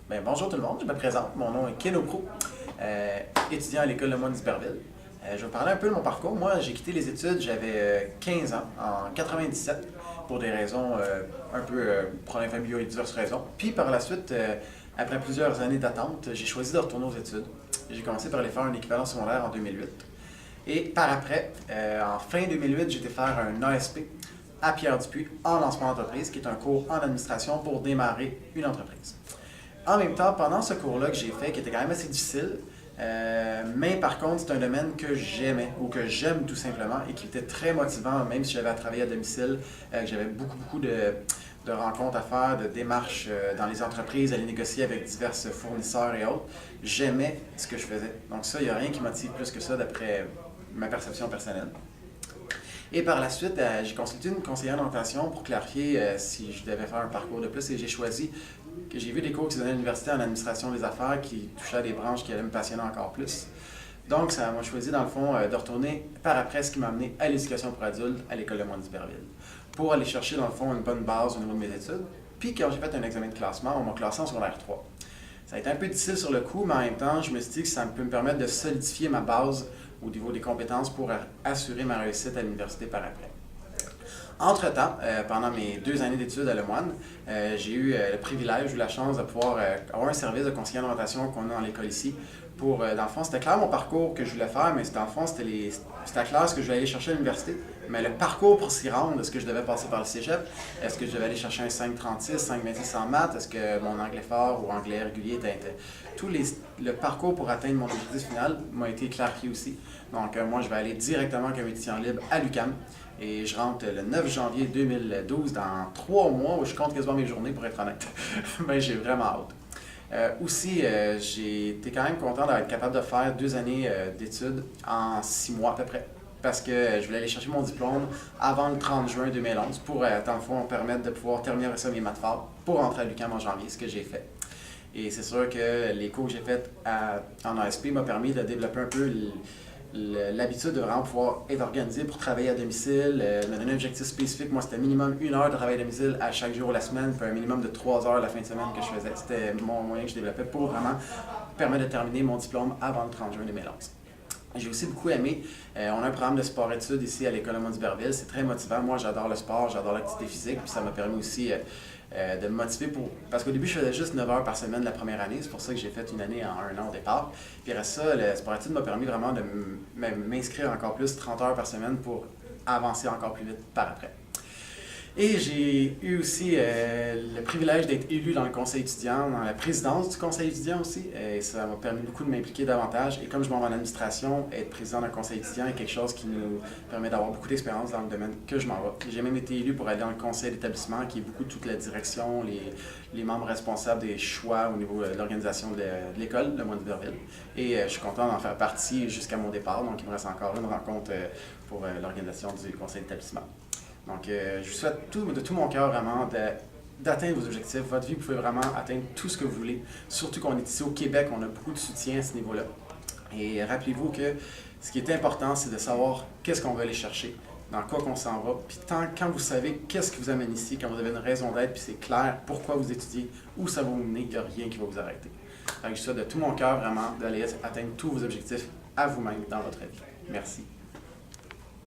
Bonjour tout le monde, je me présente. Mon nom est Keno Pro, étudiant à l'école Le Moine d'Iberville. Je vais vous parler un peu de mon parcours. Moi, j'ai quitté les études, j'avais 15 ans, en 97, pour des raisons un peu problèmes familiaux et diverses raisons. Puis par la suite, après plusieurs années d'attente, j'ai choisi de retourner aux études. J'ai commencé par aller faire un équivalent secondaire en 2008. Et par après, en fin 2008, j'ai été faire un ASP à Pierre-Dupuis en lancement d'entreprise, qui est un cours en administration pour démarrer une entreprise. En même temps, pendant ce cours-là que j'ai fait, qui était quand même assez difficile, mais par contre, c'est un domaine que j'aimais, ou que j'aime tout simplement, et qui était très motivant, même si j'avais à travailler à domicile, que j'avais beaucoup de rencontres à faire, de démarches dans les entreprises, à les négocier avec divers fournisseurs et autres. J'aimais ce que je faisais. Donc ça, il n'y a rien qui motive plus que ça d'après ma perception personnelle. Et par la suite, j'ai consulté une conseillère d'orientation pour clarifier si je devais faire un parcours de plus et j'ai choisi que j'ai vu des cours qui se donnaient à l'université en administration des affaires qui touchaient à des branches qui allaient me passionner encore plus. Donc, ça m'a choisi, dans le fond, de retourner par après ce qui m'a amené à l'éducation pour adultes à l'école Le Moine d'Iberville pour aller chercher, dans le fond, une bonne base au niveau de mes études. Puis, quand j'ai fait un examen de classement, on m'a classé en secondaire 3. Ça a été un peu difficile sur le coup, mais en même temps, je me suis dit que ça peut me permettre de solidifier ma base au niveau des compétences pour assurer ma réussite à l'université par après. Entre-temps, pendant mes 2 années d'études à Le Moine, j'ai eu le privilège ou la chance de pouvoir avoir un service de conseiller d'orientation qu'on a dans l'école ici. Dans le fond, c'était clair mon parcours que je voulais faire, mais dans le fond, c'était clair ce que je voulais aller chercher à l'université. Mais le parcours pour s'y rendre, est-ce que je devais passer par le cégep? Est-ce que je devais aller chercher un 5,36, 5,26 en maths? Est-ce que mon anglais fort ou anglais régulier était... Le parcours pour atteindre mon objectif final m'a été clarifié aussi. Donc, moi, je vais aller directement comme étudiant libre à l'UQAM. Et je rentre le 9 janvier 2012, dans 3 mois, où je compte quasiment mes journées pour être honnête. Mais j'ai vraiment hâte. J'ai été quand même content d'être capable de faire 2 années d'études en 6 mois à peu près. Parce que je voulais aller chercher mon diplôme avant le 30 juin 2011 pour, dans le fond, me permettre de pouvoir terminer avec ça mes maths forts pour rentrer à l'UQAM en janvier, ce que j'ai fait. Et c'est sûr que les cours que j'ai faits en ASP m'ont permis de développer un peu l'habitude de vraiment pouvoir être organisé pour travailler à domicile, me donner un objectif spécifique. Moi, c'était minimum 1 heure de travail à domicile à chaque jour de la semaine, puis un minimum de 3 heures la fin de semaine que je faisais. C'était mon moyen que je développais pour vraiment permettre de terminer mon diplôme avant le 30 juin 2011. J'ai aussi beaucoup aimé. On a un programme de sport-études ici à l'école Le Moine d'Iberville. C'est très motivant. Moi, j'adore le sport, j'adore l'activité physique, puis ça m'a permis aussi de me motiver parce qu'au début, je faisais juste 9 heures par semaine la première année. C'est pour ça que j'ai fait une année en 1 an au départ. Puis après ça, le sport-études m'a permis vraiment de m'inscrire encore plus 30 heures par semaine pour avancer encore plus vite par après. Et j'ai eu aussi le privilège d'être élu dans le conseil étudiant, dans la présidence du conseil étudiant aussi. Et ça m'a permis beaucoup de m'impliquer davantage. Et comme je m'en vais en administration, être président d'un conseil étudiant est quelque chose qui nous permet d'avoir beaucoup d'expérience dans le domaine que je m'en vais. J'ai même été élu pour aller dans le conseil d'établissement, qui est beaucoup toute la direction, les membres responsables des choix au niveau de l'organisation de l'école, Le Moine d'Iberville. Et je suis content d'en faire partie jusqu'à mon départ. Donc il me reste encore une rencontre pour l'organisation du conseil d'établissement. Donc, je vous souhaite de tout mon cœur vraiment d'atteindre vos objectifs. Votre vie, vous pouvez vraiment atteindre tout ce que vous voulez. Surtout qu'on est ici au Québec, on a beaucoup de soutien à ce niveau-là. Et rappelez-vous que ce qui est important, c'est de savoir qu'est-ce qu'on veut aller chercher, dans quoi qu'on s'en va. Puis quand vous savez qu'est-ce qui vous amène ici, quand vous avez une raison d'être, puis c'est clair pourquoi vous étudiez, où ça va vous mener, il n'y a rien qui va vous arrêter. Donc, je vous souhaite de tout mon cœur vraiment d'aller atteindre tous vos objectifs à vous-même dans votre vie. Merci.